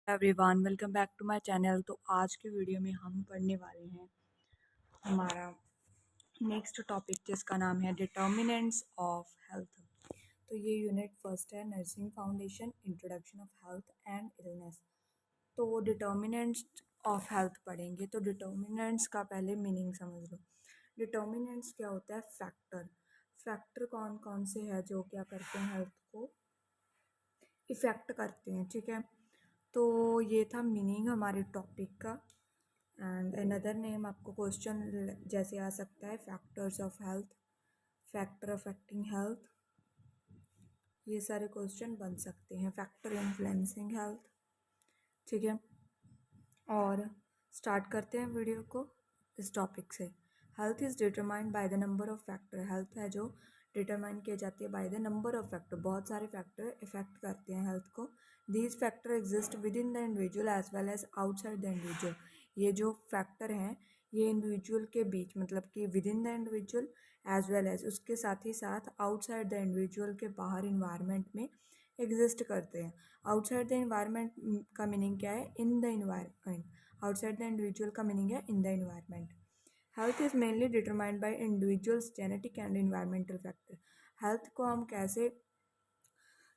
Everyone welcome back to my channel. तो आज के वीडियो में हम पढ़ने वाले हैं हमारा नेक्स्ट टॉपिक जिसका नाम है डिटर्मिनेंट्स ऑफ हेल्थ। तो ये यूनिट फर्स्ट है, nursing foundation, introduction of health and illness. तो वो डिटर्मिनेंट्स ऑफ हेल्थ पढ़ेंगे। तो डिटर्मिनेंट्स का पहले मीनिंग समझ लो। डिटर्मिनेंट्स क्या होता है? फैक्टर। फैक्टर कौन कौन से हैं जो क्या करते हैं हेल्थ को इफ़ेक्ट करते हैं, ठीक है। तो ये था मीनिंग हमारे टॉपिक का। एंड अनदर नेम आपको क्वेश्चन जैसे आ सकता है, factors of health, factor affecting health, ये सारे क्वेश्चन बन सकते हैं। फैक्टर इन्फ्लुएंसिंग हेल्थ, ठीक है। और स्टार्ट करते हैं वीडियो को इस टॉपिक से। Health is determined by the number of factor. Health है जो डिटरमाइन किया जाती है by the number of factor. बहुत सारे फैक्टर इफेक्ट करते हैं हेल्थ को। These factor exist within the individual as well as outside the individual. ये जो फैक्टर हैं ये इंडिविजुअल के बीच, मतलब कि within the individual as well as उसके साथ ही साथ आउटसाइड द इंडिविजुअल के बाहर इन्वायरमेंट में एग्जिस्ट करते हैं। आउटसाइड द इन्वायरमेंट का मीनिंग क्या है? In the environment. Outside the individual का मीनिंग है in the environment. Health is mainly determined by individuals genetic and environmental factor. Health को हम कैसे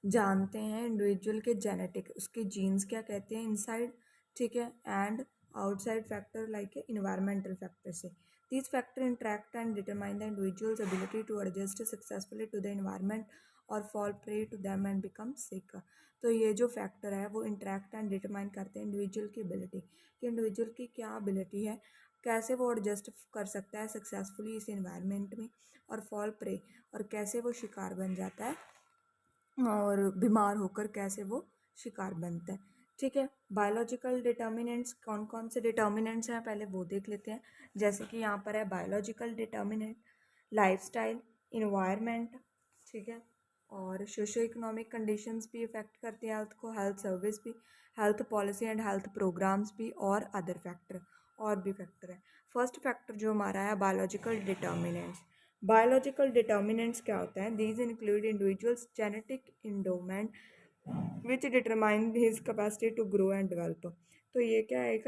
जानते हैं? इंडिविजुअल के जेनेटिक, उसके जीन्स क्या कहते हैं इनसाइड, ठीक है, and outside factor like environmental factor से। These factor interact and determine the individual's ability to adjust successfully to the environment और fall prey to them and become sick. तो ये जो फैक्टर है वो इंटरेक्ट एंड डिटरमाइन करते हैं individual की एबिलिटी, कि इंडिविजुअल की क्या एबिलिटी है, कैसे वो एडजस्ट कर सकता है सक्सेसफुली इस इन्वायरमेंट में, और फॉल प्रे, और कैसे वो शिकार बन जाता है, और बीमार होकर कैसे वो शिकार बनता है, ठीक है। बायोलॉजिकल डिटर्मिनेंट्स, कौन कौन से डिटर्मिनेंट्स हैं पहले वो देख लेते हैं। जैसे कि यहाँ पर है बायोलॉजिकल डिटर्मिनेंट, लाइफस्टाइल, इन्वायरमेंट, ठीक है, और सोशो इकोनॉमिक कंडीशंस भी इफ़ेक्ट करती हैं हेल्थ को, हेल्थ सर्विस भी, health policy and health programmes भी, और अदर फैक्टर, और भी फैक्टर है। फर्स्ट फैक्टर जो हमारा है बायोलॉजिकल डिटर्मिनेंट्स। बायोलॉजिकल डिटर्मिनेंट्स क्या होता है? These include individuals genetic endowment which determine his capacity to grow and develop. तो ये क्या है? एक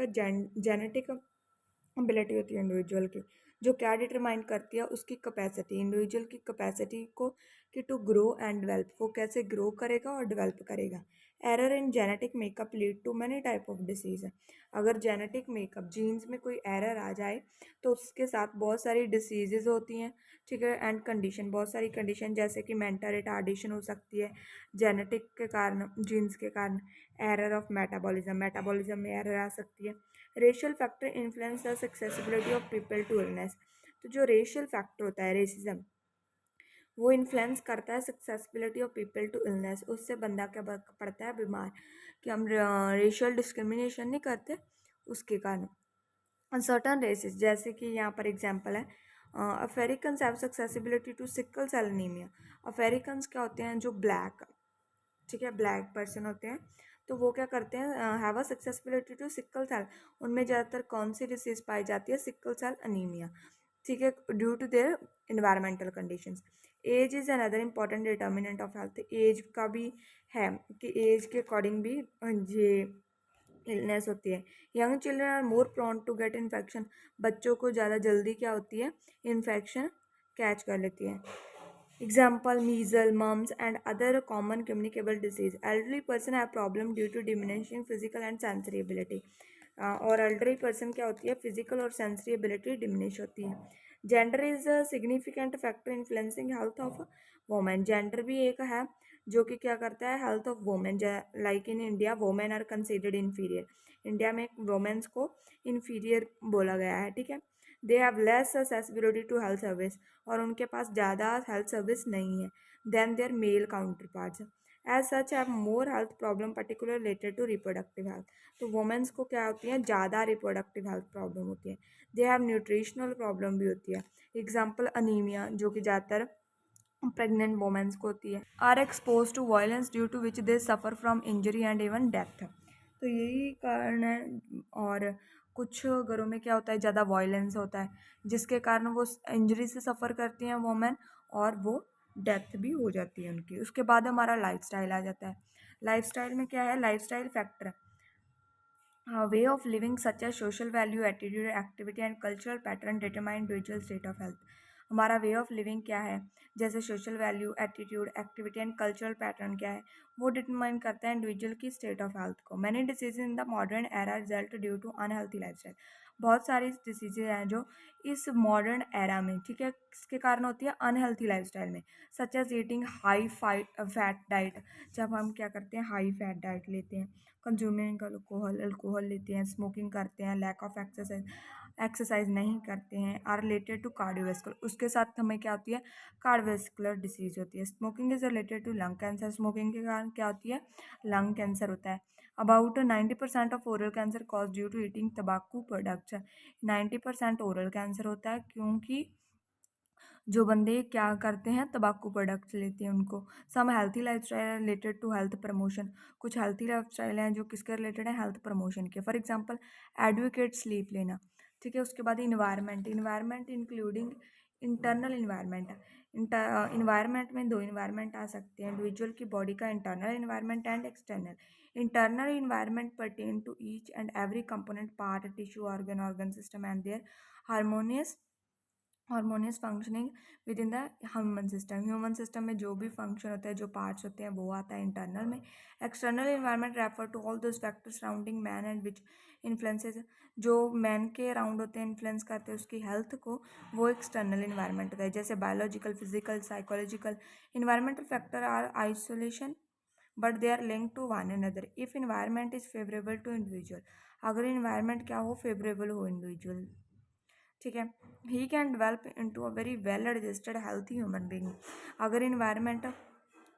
जेनेटिक एबिलिटी होती है इंडिविजुअल की, जो क्या डिटरमाइन करती है उसकी कैपेसिटी, इंडिविजुअल की कैपेसिटी को, कि टू ग्रो एंड डेवलप, वो कैसे ग्रो करेगा और डेवलप करेगा। Error in genetic makeup lead to many type of disease. अगर जेनेटिक मेकअप जीन्स में कोई एरर आ जाए तो उसके साथ बहुत सारी डिसीजेज होती हैं, ठीक है, एंड कंडीशन, बहुत सारी कंडीशन, जैसे कि मेंटल रिटार्डेशन हो सकती है जेनेटिक के कारण, जीन्स के कारण। एरर ऑफ मेटाबॉलिज्म, मेटाबॉलिज्म में एरर आ सकती है। Racial factor influence the susceptibility of people to illness. तो जो रेशियल फैक्टर होता है, रेसिज्म, वो इन्फ्लुएंस करता है susceptibility of people to illness. उससे बंदा क्या पड़ता है? बीमार। कि हम रेशियल डिस्क्रिमिनेशन नहीं करते उसके कारण। सर्टन रेसेस, जैसे कि यहाँ पर एग्जांपल है, Africans have susceptibility to sickle cell anaemia. Africans क्या होते हैं? जो ब्लैक, ठीक है, ब्लैक पर्सन होते हैं, तो वो क्या करते हैं? Have a susceptibility to sickle cell. उनमें ज़्यादातर कौन सी डिसीज़ पाई जाती है? सिकल सेल अनीमिया, ठीक है, due to their environmental conditions. Age is another important determinant of health. Age का भी है कि एज के अकॉर्डिंग भी ये इलनेस होती है। Young children are more prone to get infection. बच्चों को ज़्यादा जल्दी क्या होती है? इन्फेक्शन कैच कर लेती है। Example measle, mumps and other common communicable disease. Elderly person have problem due to diminishing physical and sensory ability. और एल्डरली पर्सन क्या होती है? फिजिकल और सेंसरी एबिलिटी डिमिनिश होती है। Gender is a significant factor influencing health of women. Gender भी एक है जो कि क्या करता है? Health of women. Like in India women are considered inferior. India में वोमेन्स को इन्फीरियर बोला गया है, ठीक है। They have less accessibility to health service, और उनके पास ज़्यादा हेल्थ सर्विस नहीं है than their male counterparts. As such have more health problem particular related to reproductive health. तो वुमेन्स को क्या होती है? ज़्यादा रिप्रोडक्टिव हेल्थ प्रॉब्लम होती है। दे हैव न्यूट्रिशनल प्रॉब्लम भी होती है। एग्जाम्पल अनीमिया, जो कि ज़्यादातर प्रेग्नेंट वुमेन्स को होती है। Are expose to violence due to which they suffer from injury and even death. तो यही कारण है। और कुछ घरों में क्या होता है? ज़्यादा वायलेंस होता है जिसके कारण वो इंजरी से सफ़र करती हैं वोमेन, और वो डेथ भी हो जाती है उनकी। उसके बाद हमारा लाइफस्टाइल आ जाता है। लाइफस्टाइल में क्या है? Lifestyle factor way of living such as social value, attitude, activity and cultural pattern determine individual state of health. हमारा वे ऑफ लिविंग क्या है, जैसे social value, attitude, activity and cultural pattern क्या है, वो डिटरमाइन करता है इंडिविजुअल की स्टेट ऑफ हेल्थ को। Many disease in the modern era result due to unhealthy lifestyle. बहुत सारी डिसीजेज हैं जो इस मॉडर्न एरा में, ठीक है, किसके कारण होती है, अनहेल्थी लाइफस्टाइल में। Such as eating high fat diet, जब हम क्या करते हैं, हाई फैट डाइट लेते हैं, कंज्यूमिंग अल्कोहल लेते हैं, स्मोकिंग करते हैं, लैक ऑफ एक्सरसाइज नहीं करते हैं, आर रिलेटेड टू कार्डियोवेस्कुलर, उसके साथ हमें क्या होती है, कार्डियोवेस्कुलर डिसीज होती है। Smoking is related to lung cancer, smoking के कारण क्या होती है, लंग कैंसर होता है। About 90% of oral cancer cause due to eating तंबाकू प्रोडक्ट्स। 90% ओरल कैंसर होता है क्योंकि जो बंदे क्या करते हैं, तंबाकू प्रोडक्ट्स लेते हैं उनको। Some healthy lifestyle related to health promotion, कुछ हेल्थी लाइफस्टाइल हैं जो किसके रिलेटेड है, हेल्थ प्रमोशन के। फॉर एग्जांपल एडवोकेट स्लीप लेना, ठीक है। उसके बाद environment including internal environment. Environment में दो इन्वायरमेंट आ सकते हैं इंडिविजुअल की बॉडी का, internal environment and external. Internal environment pertain to each and every component, part, tissue, organ system and their harmonious functioning within the human system. Human system में जो भी function होता है, जो पार्ट्स होते हैं, वो आता है इंटरनल में। External environment refer to all those factors surrounding man and which influences, जो मैन के अराउंड होते हैं, इन्फ्लुएंस करते हैं उसकी हेल्थ को, वो एक्सटर्नल इन्वायरमेंट होता है। जैसे biological, physical, psychological. Environmental factor are isolation but they are link to one another if environment is favourable to individual. अगर इन्वायरमेंट क्या हो, फेवरेबल हो इंडिविजुअल, ठीक है, he can develop into a very well adjusted healthy human being. अगर environment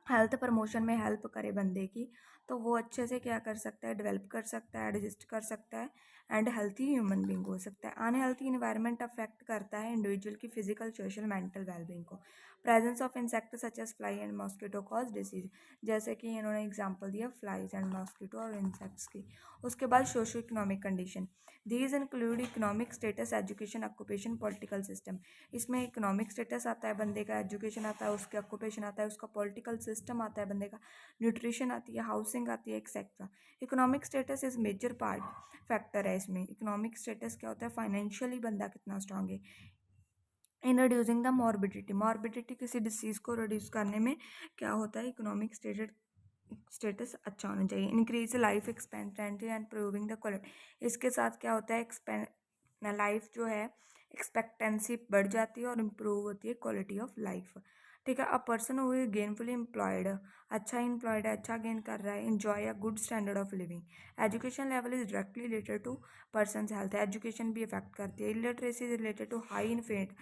health promotion में help करे बंदे की, तो वो अच्छे से क्या कर सकता है, डेवलप कर सकता है, एडजस्ट कर सकता है एंड हेल्थी ह्यूमन बीइंग हो सकता है। अनहेल्थी इन्वायरमेंट अफेक्ट करता है इंडिविजुअल की फिजिकल, सोशल, मेंटल वेलबींग को। Presence of insect such as fly and mosquito cause disease, जैसे कि इन्होंने एग्जांपल दिया फ्लाइज एंड मॉस्किटो और इंसेक्ट्स की। उसके बाद socio economic condition, these include economic status, education, occupation, political system. इसमें इकोनॉमिक स्टेटस आता है बंदे का, एजुकेशन आता है उसका, ऑक्यूपेशन आता है उसका, पॉलिटिकल सिस्टम आता है बंदे का, न्यूट्रिशन आती है, हाउसिंग आती है, etcetera. Economic status is major part factor है इसमें। इकोनॉमिक स्टेटस क्या होता है, फाइनेंशियली बंदा कितना स्ट्रांग है। इन रिड्यूसिंग द मॉर्बिडिटी किसी डिसीज़ को रिड्यूस करने में क्या होता है, इकोनॉमिक स्टेटस अच्छा होना चाहिए। Increase life expectancy and proving the quality, इसके साथ क्या होता है, लाइफ जो है एक्सपेक्टेंसी बढ़ जाती है और इम्प्रूव होती है क्वालिटी ऑफ लाइफ, ठीक है। A person who is gainfully employed, अच्छा एम्प्लॉयड है, अच्छा गेन कर रहा है, enjoy a good standard of living. Education level is directly related to person health, education भी इफेक्ट करती है। Illiteracy is related to high infant,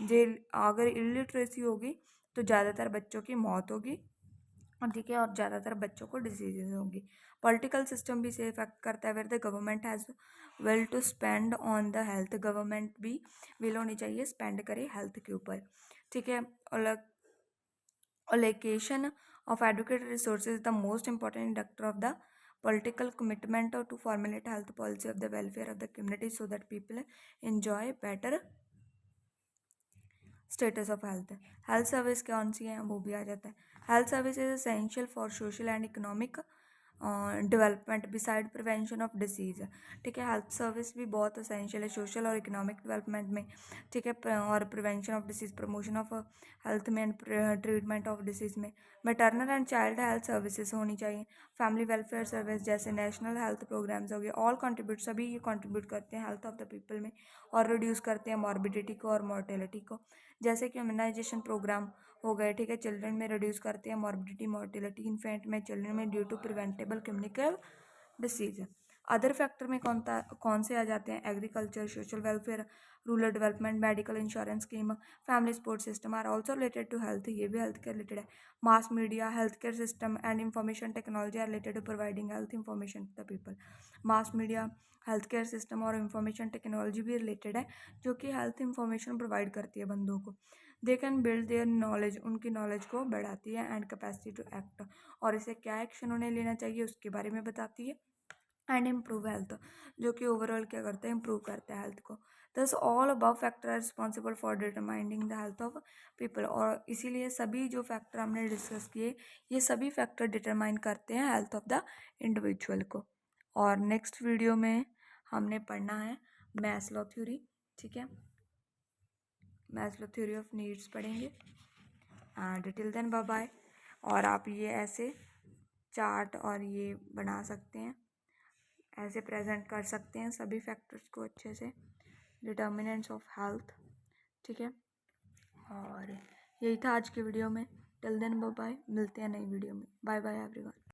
जे अगर इलिटरेसी होगी तो ज़्यादातर बच्चों की मौत होगी, और ठीक है, और ज़्यादातर बच्चों को डिजीजेज होंगी। पॉलिटिकल सिस्टम भी इसे इफेक्ट करता है, where the government has will to spend on the health, government भी विल होनी चाहिए स्पेंड करे हेल्थ के ऊपर, ठीक है। Allocation of adequate resources is the most important inductor of the political commitment or to formulate health policy of the welfare of the community so that people enjoy better status of health service कौन सी है, वो भी आ जाता है। Health service is essential for social and economic development beside prevention of disease, ठीक है। Health service भी बहुत असेंशियल है सोशल और इकोनॉमिक डेवलपमेंट में, ठीक है, और prevention of disease, promotion of health में एंड ट्रीटमेंट ऑफ डिसीज़ में। Maternal and child health services होनी चाहिए। फैमिली वेलफेयर सर्विस जैसे नेशनल हेल्थ प्रोग्राम्स हो गए, ऑल कंट्रीब्यूट, सभी ये कंट्रीब्यूट करते हैं हेल्थ ऑफ द पीपल में और रिड्यूस करते हैं मॉर्बिडिटी को और मोर्टेलिटी को। जैसे कि इम्यूनाइजेशन प्रोग्राम हो गए, ठीक है, चिल्ड्रन में रिड्यूस करते हैं मॉर्बिडिटी, मोर्टेलिटी, इन्फेंट में, चिल्ड्रन में due to preventable communicable disease. Other factor में कौन से आ जाते हैं, agriculture, social welfare, rural development, medical insurance scheme, family support system are also related to health, ये भी हेल्थ के रिलेटेड है। Mass media, health care system and information technology are related to providing health information to the people. Mass media, health care system और information technology भी related है, जो कि health information provide करती है बंदों को। They can build their knowledge, उनकी नॉलेज को बढ़ाती है, एंड कैपेसिटी टू एक्ट, और इसे क्या एक्शन उन्हें लेना चाहिए उसके बारे में बताती है। एंड इम्प्रूव हेल्थ, जो कि ओवरऑल क्या करता है, इम्प्रूव करता है हेल्थ को। These all above factor are responsible for determining the health of people, और इसीलिए सभी जो फैक्टर हमने डिस्कस किए, ये सभी फैक्टर डिटरमाइन करते हैं हेल्थ ऑफ द इंडिविजुअल को। और नेक्स्ट वीडियो में हमने पढ़ना है मैस्लो थ्योरी, ठीक है, मैस्लो थ्योरी ऑफ नीड्स पढ़ेंगे। And till then bye bye. और आप ये ऐसे चार्ट और ये बना सकते हैं, ऐसे प्रेजेंट कर सकते हैं सभी फैक्टर्स को अच्छे से, डिटर्मिनेंट्स ऑफ हेल्थ, ठीक है। और यही था आज के वीडियो में। टिल देन बाय बाय, मिलते हैं नई वीडियो में। Bye bye everyone.